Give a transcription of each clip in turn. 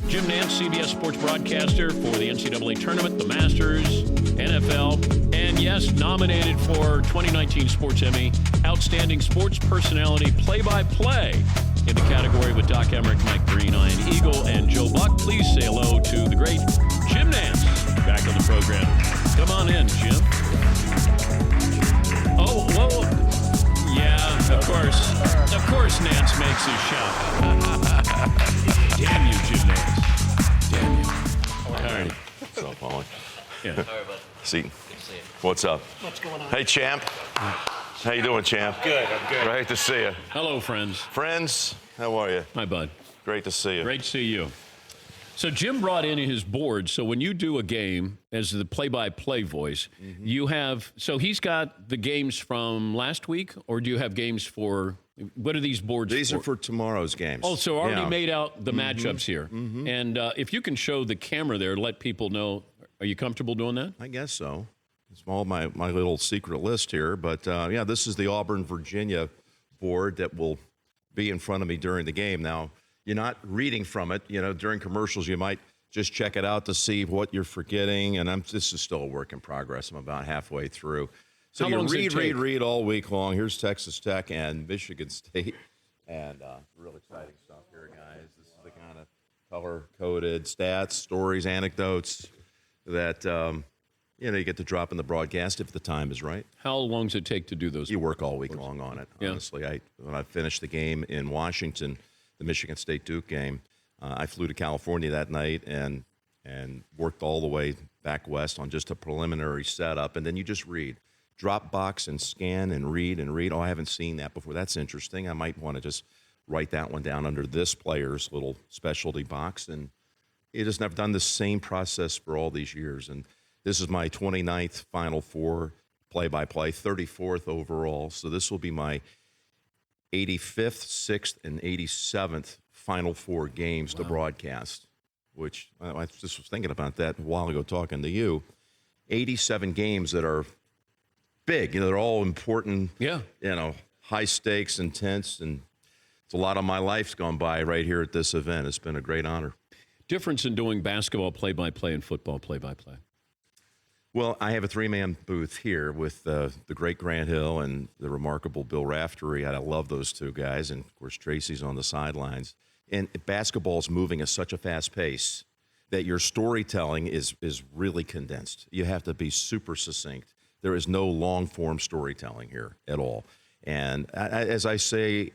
Jim Nantz, CBS sports broadcaster for the NCAA tournament, the Masters, NFL, and yes, nominated for 2019 Sports Emmy, Outstanding Sports Personality Play-by-Play in the category with Doc Emmerich, Mike Green, Ian Eagle, and Joe Buck. Please say hello to the great Jim Nantz back on the program. Come on in, Jim. Oh, whoa. Yeah, of course. Of course Nantz makes his shout. Damn you, Jim Nantz. Damn you. All right. What's up, Paulie? Yeah. All right, bud. Seton. What's up? What's going on? Hey, champ. How you doing, champ? Good, I'm good. Great to see you. Hello, friends. Friends, how are you? Hi, bud. Great to see you. Great to see you. So Jim brought in his board. So when you do a game as the play-by-play voice, you have, so he's got the games from last week, or do you have games for, what are these boards These for? are for tomorrow's games. Oh, so already Yeah. made out the matchups here. And if you can show the camera there, let people know, are you comfortable doing that? I guess so. It's all my little secret list here. But, yeah, this is the Auburn-Virginia board that will be in front of me during the game. Now, you're not reading from it. You know, during commercials, you might just check it out to see what you're forgetting. And this is still a work in progress. I'm about halfway through. So How you long does it take? read all week long. Here's Texas Tech and Michigan State. And real exciting stuff here, guys. This is the kind of color-coded stats, stories, anecdotes that, you get to drop in the broadcast if the time is right. How long does it take to do those? You work all week long on it, Yeah. honestly. When I finished the game in Washington, the Michigan State-Duke game, I flew to California that night and worked all the way back west on just a preliminary setup, and then you just read. Dropbox and scan and read and read. Oh, I haven't seen that before. That's interesting. I might want to just write that one down under this player's little specialty box, and I've done the same process for all these years, and this is my 29th Final Four play-by-play, 34th overall, so this will be my 85th, 6th, and 87th Final Four games to broadcast, which I just was thinking about that a while ago talking to you. 87 games that are big. They're all important, Yeah. high stakes, intense, and it's a lot of my life's gone by right here at this event. It's been a great honor. Difference In doing basketball play-by-play and football play-by-play. Well, I have a three-man booth here with the great Grant Hill and the remarkable Bill Raftery. I love those two guys, and, of course, Tracy's on the sidelines. And basketball is moving at such a fast pace that your storytelling is really condensed. You have to be super succinct. There is no long-form storytelling here at all. And as I say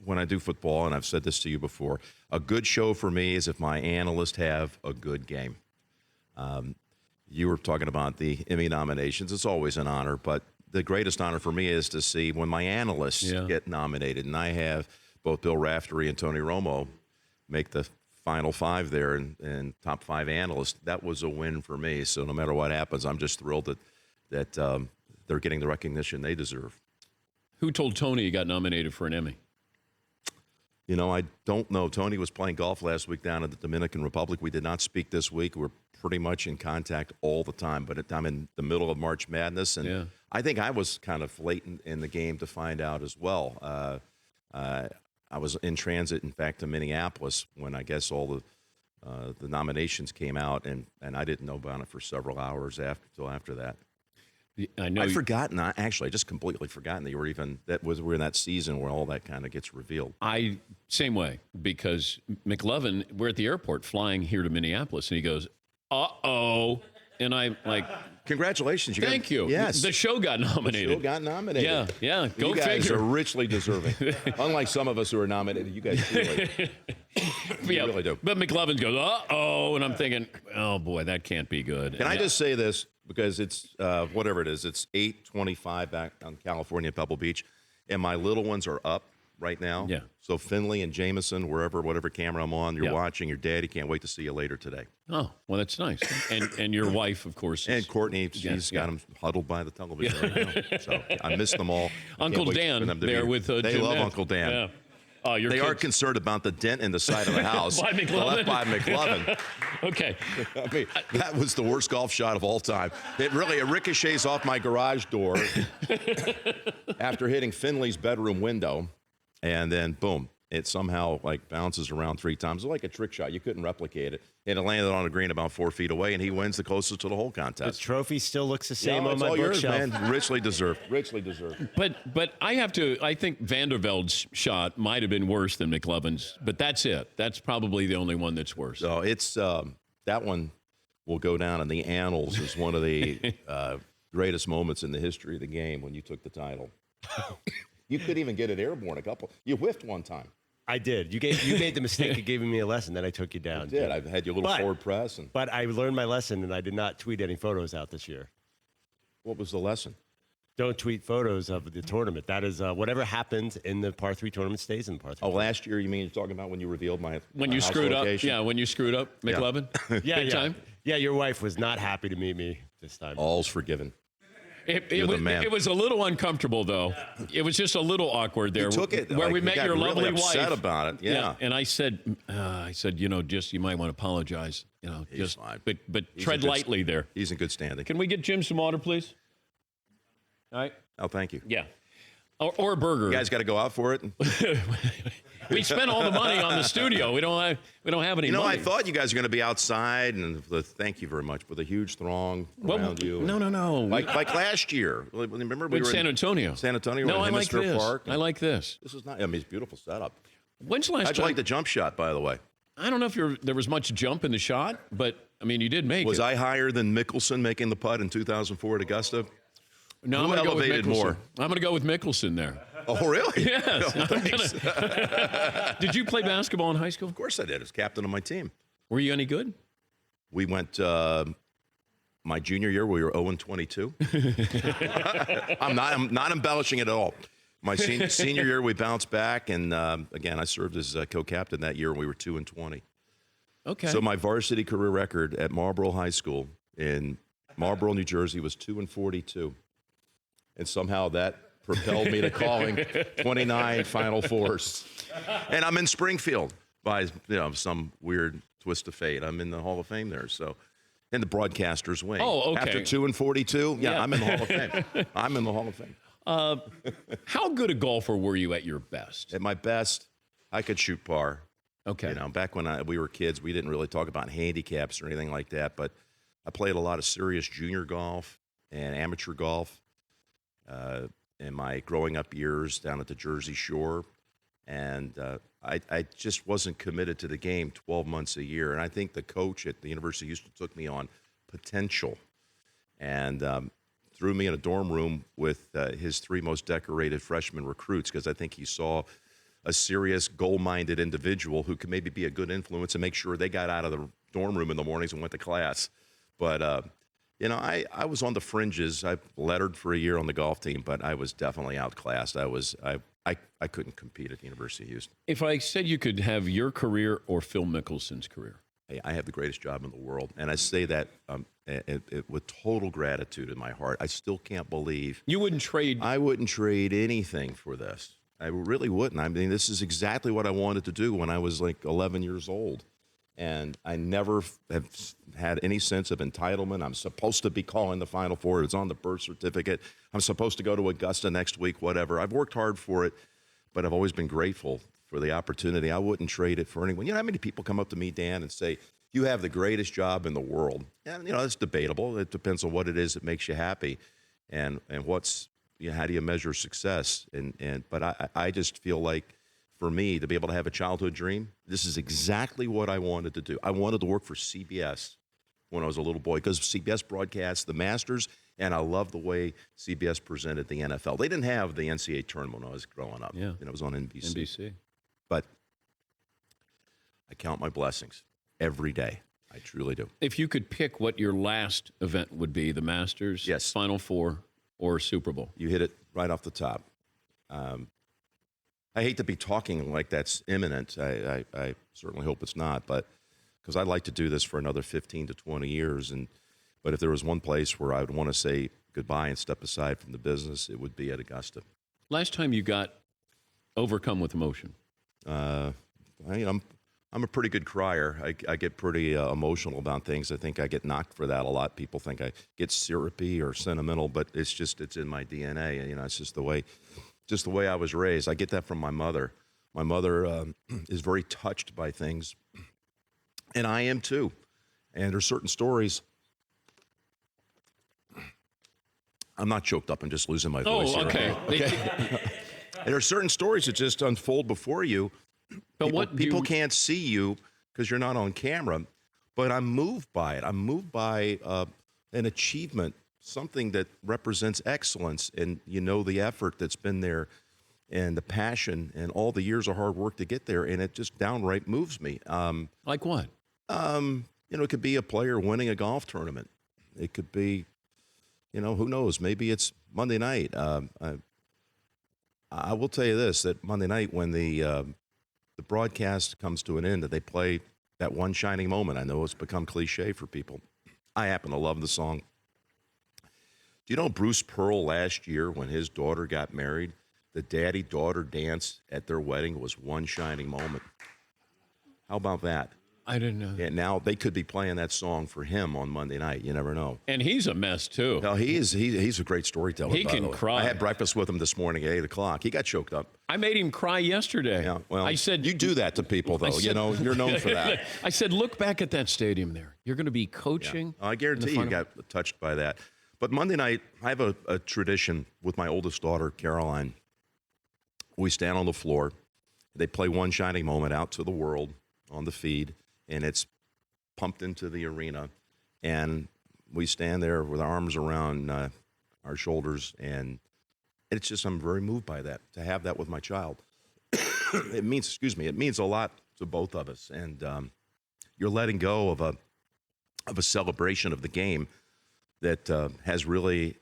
when I do football, and I've said this to you before, a good show for me is if my analysts have a good game. You were talking about the Emmy nominations. It's always an honor, but the greatest honor for me is to see when my analysts get nominated. And I have both Bill Raftery and Tony Romo make the final five there and top five analysts. That was a win for me. So no matter what happens, I'm just thrilled that they're getting the recognition they deserve. Who told Tony he got nominated for an Emmy? I don't know. Tony was playing golf last week down in the Dominican Republic. We did not speak this week. We're pretty much in contact all the time, but I'm in the middle of March Madness, and I think I was kind of late in the game to find out as well. I was in transit, in fact, to Minneapolis when I guess all the nominations came out, and I didn't know about it for several hours till after that. I know. I'd forgotten. Actually, I just completely forgotten that we're in that season where all that kind of gets revealed. Same way, because McLovin, we're at the airport flying here to Minneapolis, and he goes, uh-oh. And I'm like, congratulations. Thank you. Yes. The show got nominated. The show got nominated. Yeah. Go you guys figure. are richly deserving. Unlike some of us who are nominated, you guys really, you really do. But McLovin goes, uh-oh. And I'm thinking, oh, boy, that can't be good. Can I just say this? Because it's, whatever it is, it's 8:25 back on California at Pebble Beach, and my little ones are up right now. Yeah. So Finley and Jameson, whatever camera I'm on, you're watching. Your daddy can't wait to see you later today. Oh, well, that's nice. And your wife, of course. And Courtney, she's got them huddled by the television right now. So I miss them all. Uncle Dan there with They Jim love Nantz. Uncle Dan. Yeah. Oh, They are concerned about the dent in the side of the house. By McLovin? Left by McLovin. Okay. I mean, that was the worst golf shot of all time. It ricochets off my garage door after hitting Finley's bedroom window, and then boom. it somehow like bounces around 3 times. It's like a trick shot. You couldn't replicate it. And it landed on a green about 4 feet away, and he wins the closest to the hole contest. The trophy still looks the same on my all yours, bookshelf. man. Richly deserved. Richly deserved. But I think Vanderveld's shot might have been worse than McLovin's, but that's it. That's probably the only one that's worse. So it's that one will go down in the annals as one of the greatest moments in the history of the game when you took the title. You couldn't even get it airborne. You whiffed one time. I did. You made the mistake of giving me a lesson, then I took you down. I did. I had your little forward press. But I learned my lesson, and I did not tweet any photos out this year. What was the lesson? Don't tweet photos of the tournament. That is whatever happens in the par 3 tournament stays in the par 3. Oh, last year, you mean you're talking about when you revealed when you house screwed location? up? Yeah, when you screwed up, McLovin. Yeah, Big time. Yeah, your wife was not happy to meet me this time. All's forgiven. It was a little uncomfortable, though. It was just a little awkward there. You took it where like, we met your really lovely upset wife. about it. Yeah. And I said, just you might want to apologize. He's fine. But He's tread lightly there. He's in good standing. Can we get Jim some water, please? All right. Oh, thank you. Yeah. Or a burger. You guys got to go out for it. We spent all the money on the studio. We don't have any money. I thought you guys were going to be outside, and thank you very much, with a huge throng around you. No. Like last year. Remember we were San Antonio. San Antonio. No, in I like Hemisphere this. Park. I like this. This is not. I mean, it's a beautiful setup. When's the last How'd you time? like the jump shot, by the way? I don't know if there was much jump in the shot, but I mean, you did make Was it. I higher than Mickelson making the putt in 2004 at Augusta? No, Who I'm gonna elevated go with more? I'm going to go with Mickelson there. Oh, really? Yes. No, thanks. Did you play basketball in high school? Of course I did. As captain of my team. Were you any good? We went my junior year. We were 0-22. I'm not embellishing it at all. My senior year, we bounced back, and again, I served as co-captain that year, and we were 2-20. Okay. So my varsity career record at Marlboro High School in Marlboro, New Jersey, was 2-42, and somehow that propelled me to calling 29 Final Fours. And I'm in Springfield by some weird twist of fate. I'm in the Hall of Fame there, so in the broadcaster's wing. Oh, okay. After 2-42, yeah, I'm in the Hall of Fame. I'm in the Hall of Fame. How good a golfer were you at your best? At my best, I could shoot par. Okay. Back when we were kids, we didn't really talk about handicaps or anything like that, but I played a lot of serious junior golf and amateur golf in my growing up years down at the Jersey Shore. And I just wasn't committed to the game 12 months a year. And I think the coach at the University of Houston took me on potential and threw me in a dorm room with his 3 most decorated freshman recruits because I think he saw a serious, goal-minded individual who could maybe be a good influence and make sure they got out of the dorm room in the mornings and went to class. But, I was on the fringes. I lettered for a year on the golf team, but I was definitely outclassed. I couldn't compete at the University of Houston. If I said you could have your career or Phil Mickelson's career? Hey, I have the greatest job in the world, and I say that with total gratitude in my heart. I still can't believe. You wouldn't trade? I wouldn't trade anything for this. I really wouldn't. I mean, this is exactly what I wanted to do when I was like 11 years old. And I never have had any sense of entitlement. I'm supposed to be calling the Final Four. It's on the birth certificate. I'm supposed to go to Augusta next week, whatever. I've worked hard for it, but I've always been grateful for the opportunity. I wouldn't trade it for anyone. You know how many people come up to me, Dan, and say, you have the greatest job in the world? And, it's debatable. It depends on what it is that makes you happy and what's, how do you measure success? But I just feel like, for me, to be able to have a childhood dream, this is exactly what I wanted to do. I wanted to work for CBS when I was a little boy because CBS broadcast the Masters, and I loved the way CBS presented the NFL. They didn't have the NCAA tournament when I was growing up. Yeah. It was on NBC. But I count my blessings every day. I truly do. If you could pick what your last event would be, the Masters, Yes. Final Four, or Super Bowl? You hit it right off the top. I hate to be talking like that's imminent. I certainly hope it's not, but because I'd like to do this for another 15 to 20 years. But if there was one place where I would want to say goodbye and step aside from the business, it would be at Augusta. Last time you got overcome with emotion? I'm a pretty good crier. I get pretty emotional about things. I think I get knocked for that a lot. People think I get syrupy or sentimental, but it's in my DNA. It's just the way I was raised. I get that from my mother. My mother is very touched by things, and I am too. And there's certain stories. I'm not choked up. I'm just losing my voice. Oh, here. okay. And there are certain stories that just unfold before you. But People can't see you because you're not on camera, but I'm moved by it. I'm moved by an achievement, something that represents excellence, and the effort that's been there and the passion and all the years of hard work to get there, and it just downright moves me. Like what? It could be a player winning a golf tournament. It could be, who knows? Maybe it's Monday night. I will tell you this, that Monday night when the broadcast comes to an end, that they play that one shining moment. I know it's become cliche for people. I happen to love the song. Do you know Bruce Pearl last year when his daughter got married, the daddy-daughter dance at their wedding was one shining moment? How about that? I didn't know. Yeah, now they could be playing that song for him on Monday night. You never know. And he's a mess, too. No, he's a great storyteller. He by can the way. cry. I had breakfast with him this morning at 8 o'clock. He got choked up. I made him cry yesterday. Yeah, well, I said, you do that to people, though. You're known for that. I said, look back at that stadium there. You're going to be coaching. I guarantee you got touched by that. But Monday night, I have a tradition with my oldest daughter, Caroline. We stand on the floor. They play One Shining Moment out to the world on the feed, and it's pumped into the arena. And we stand there with our arms around our shoulders, and it's just, I'm very moved by that, to have that with my child. It means a lot to both of us. And you're letting go of a celebration of the game that has really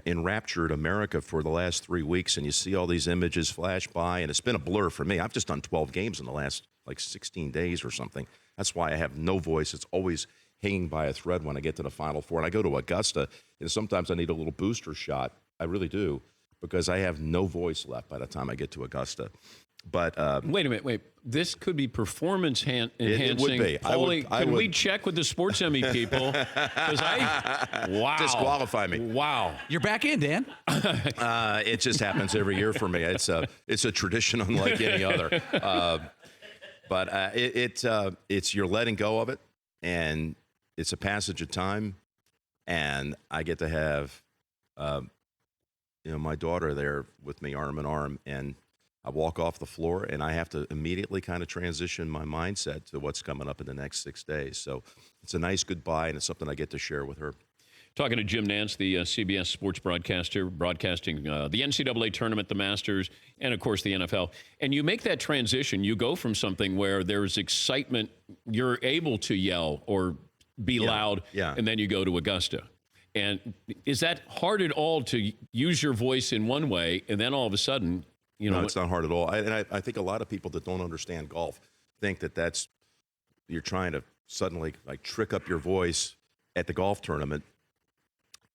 enraptured America for the last 3 weeks. And you see all these images flash by, and it's been a blur for me. I've just done 12 games in the last 16 days or something. That's why I have no voice. It's always hanging by a thread when I get to the Final Four. And I go to Augusta, and sometimes I need a little booster shot. I really do, because I have no voice left by the time I get to Augusta. But wait a minute. This could be performance enhancing. It would be. Paulie, I would. we check with the Sports Emmy people? Wow. Disqualify me. Wow. You're back in, Dan. It just happens every year for me. It's a tradition unlike any other. But it's you're letting go of it, and it's a passage of time, and I get to have my daughter there with me arm in arm, and I walk off the floor, and I have to immediately kind of transition my mindset to what's coming up in the next 6 days. So it's a nice goodbye, and it's something I get to share with her. Talking to Jim Nantz, the CBS sports broadcaster, broadcasting the NCAA tournament, the Masters, and, of course, the NFL. And you make that transition. You go from something where there's excitement, you're able to yell or be loud, and then you go to Augusta. And is that hard at all to use your voice in one way, and then all of a sudden, No, it's not hard at all. I think a lot of people that don't understand golf think that you're trying to suddenly trick up your voice at the golf tournament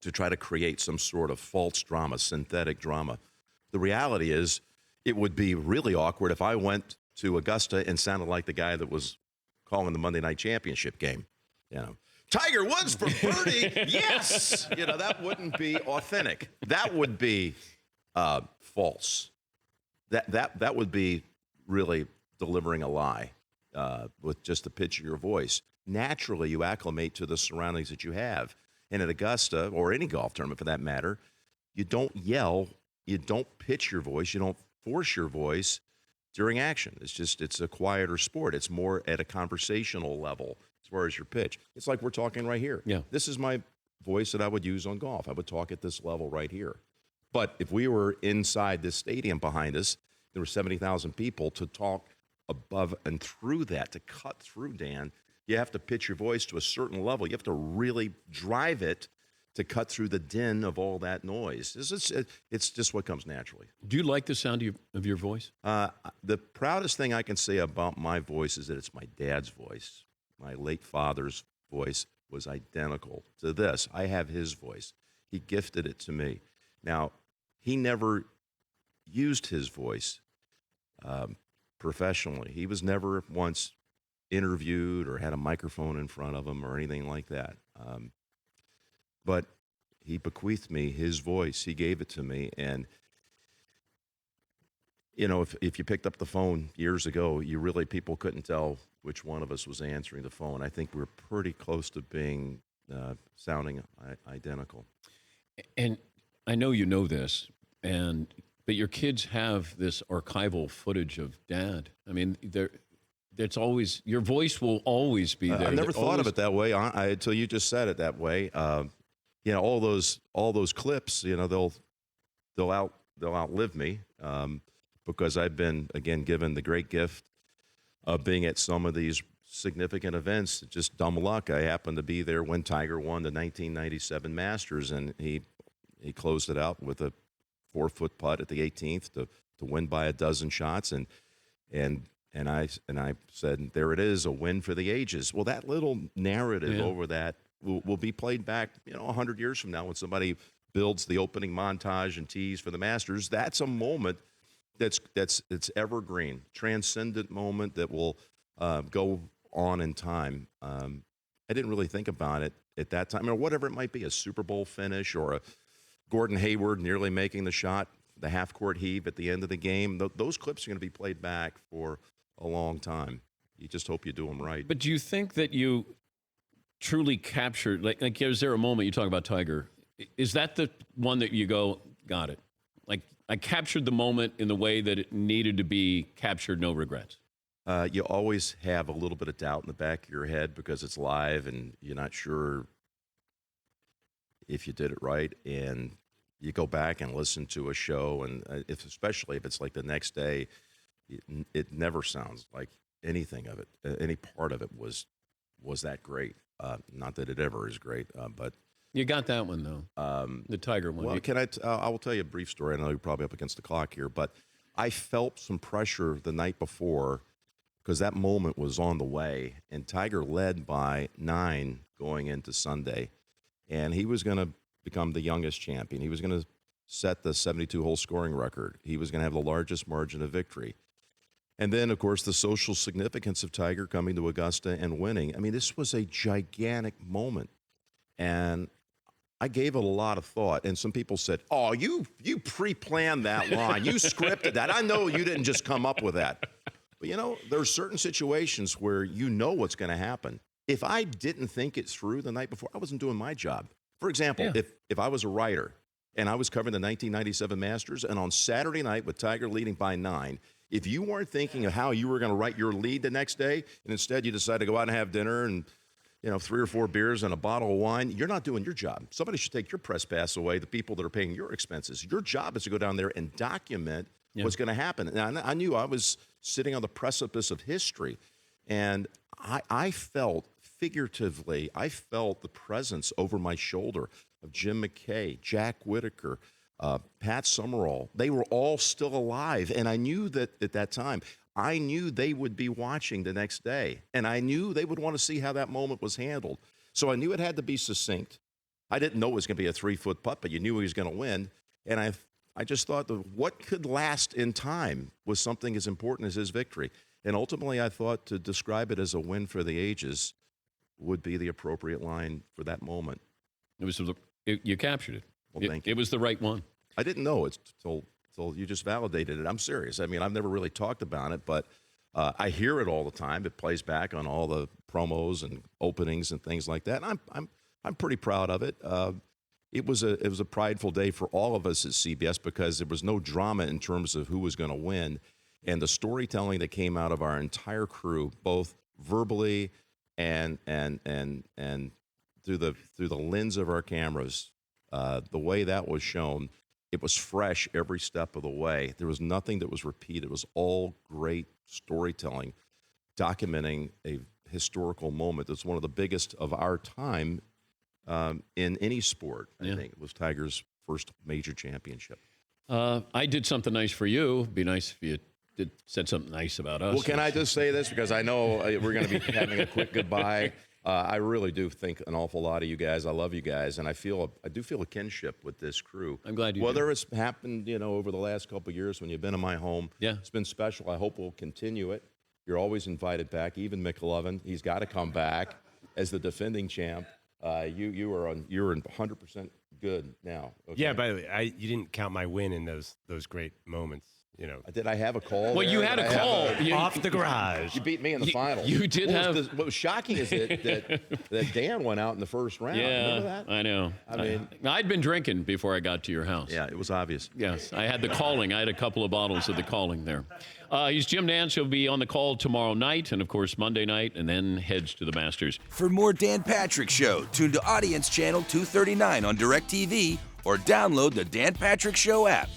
to try to create some sort of false drama, synthetic drama. The reality is, it would be really awkward if I went to Augusta and sounded like the guy that was calling the Monday Night Championship game. Tiger Woods for birdie, yes. That wouldn't be authentic. That would be false. That would be really delivering a lie with just the pitch of your voice. Naturally, you acclimate to the surroundings that you have. And at Augusta, or any golf tournament for that matter, you don't yell, you don't pitch your voice, you don't force your voice during action. It's a quieter sport. It's more at a conversational level as far as your pitch. It's like we're talking right here. Yeah. This is my voice that I would use on golf. I would talk at this level right here. But if we were inside this stadium behind us, there were 70,000 people, to talk above and through that, to cut through, Dan, you have to pitch your voice to a certain level. You have to really drive it to cut through the din of all that noise. It's just what comes naturally. Do you like the sound of your voice? The proudest thing I can say about my voice is that it's my dad's voice. My late father's voice was identical to this. I have his voice. He gifted it to me. Now, he never used his voice professionally. He was never once interviewed or had a microphone in front of him or anything like that. But he bequeathed me his voice. He gave it to me. And You know, if you picked up the phone years ago, people couldn't tell which one of us was answering the phone. I think we're pretty close to being sounding identical. And I know you know this, but your kids have this archival footage of Dad. I mean, that's always, your voice will always be there. I never thought of it that way until you just said it that way. You know, all those clips, you know, they'll outlive me because I've been, again, given the great gift of being at some of these significant events. Just dumb luck. I happened to be there when Tiger won the 1997 Masters, and he closed it out with a 4-foot putt at the 18th to win by a dozen shots, and I said, there it is, a win for the ages. Well, that little narrative over that will be played back, you know, 100 years from now when somebody builds the opening montage and tees for the Masters. That's a moment that's evergreen, transcendent moment that will go on in time. I didn't really think about it at that time, or whatever it might be, a Super Bowl finish or a Gordon Hayward nearly making the shot, the half-court heave at the end of the game. Those clips are going to be played back for a long time. You just hope you do them right. But do you think that you truly captured, like is there a moment, you talk about Tiger, is that the one that you go, got it? Like, I captured the moment in the way that it needed to be captured, no regrets. You always have a little bit of doubt in the back of your head because it's live and you're not sure if you did it right. And you go back and listen to a show, and especially if it's like the next day, it never sounds like anything of it. Any part of it was that great. Not that it ever is great, but you got that one though. The Tiger one. Well, I will tell you a brief story. I know you're probably up against the clock here, but I felt some pressure the night before because that moment was on the way, and Tiger led by 9 going into Sunday, and he was going to become the youngest champion. He was going to set the 72-hole scoring record. He was going to have the largest margin of victory. And then, of course, the social significance of Tiger coming to Augusta and winning. I mean, this was a gigantic moment. And I gave it a lot of thought. And some people said, oh, you pre-planned that line. You scripted that. I know you didn't just come up with that. But, you know, there are certain situations where you know what's going to happen. If I didn't think it through the night before, I wasn't doing my job. For example, if I was a writer and I was covering the 1997 Masters, and on Saturday night with Tiger leading by 9, if you weren't thinking of how you were going to write your lead the next day, and instead you decided to go out and have dinner and, you know, 3 or 4 beers and a bottle of wine, you're not doing your job. Somebody should take your press pass away, the people that are paying your expenses. Your job is to go down there and document what's going to happen. And I knew I was sitting on the precipice of history, and I felt, figuratively, I felt the presence over my shoulder of Jim McKay, Jack Whitaker, Pat Summerall. They were all still alive, and I knew that at that time, I knew they would be watching the next day, and I knew they would want to see how that moment was handled. So I knew it had to be succinct. I didn't know it was going to be a 3-foot putt, but you knew he was going to win. And I just thought that what could last in time was something as important as his victory. And ultimately, I thought to describe it as a win for the ages would be the appropriate line for that moment. You captured it. Well, thank you. It was the right one. I didn't know it till you just validated it. I'm serious. I mean, I've never really talked about it, but I hear it all the time. It plays back on all the promos and openings and things like that. And I'm pretty proud of it. It was a prideful day for all of us at CBS because there was no drama in terms of who was going to win, and the storytelling that came out of our entire crew, both verbally and through the lens of our cameras, the way that was shown, it was fresh every step of the way. There was nothing that was repeated. It was all great storytelling, documenting a historical moment that's one of the biggest of our time in any sport. I think it was Tiger's first major championship. I did something nice for you. It'd be nice if you said something nice about us. Well, can I just say this? Because I know we're going to be having a quick goodbye. I really do think an awful lot of you guys. I love you guys, and I do feel a kinship with this crew. I'm glad you Whether it's happened, you know, over the last couple of years when you've been in my home, it's been special. I hope we'll continue it. You're always invited back. Even McLovin, he's got to come back as the defending champ. You're 100% good now. Okay? Yeah, by the way, you didn't count my win in those great moments. Did I have a call? Well, you had a call. Off the garage. You beat me in the final. You did What was shocking is that Dan went out in the first round. Remember that? I know. I mean, I'd been drinking before I got to your house. Yeah, it was obvious. Yes, I had the calling. I had a couple of bottles of the calling there. He's Jim Nantz. He'll be on the call tomorrow night and, of course, Monday night, and then heads to the Masters. For more Dan Patrick Show, tune to Audience Channel 239 on DirecTV or download the Dan Patrick Show app.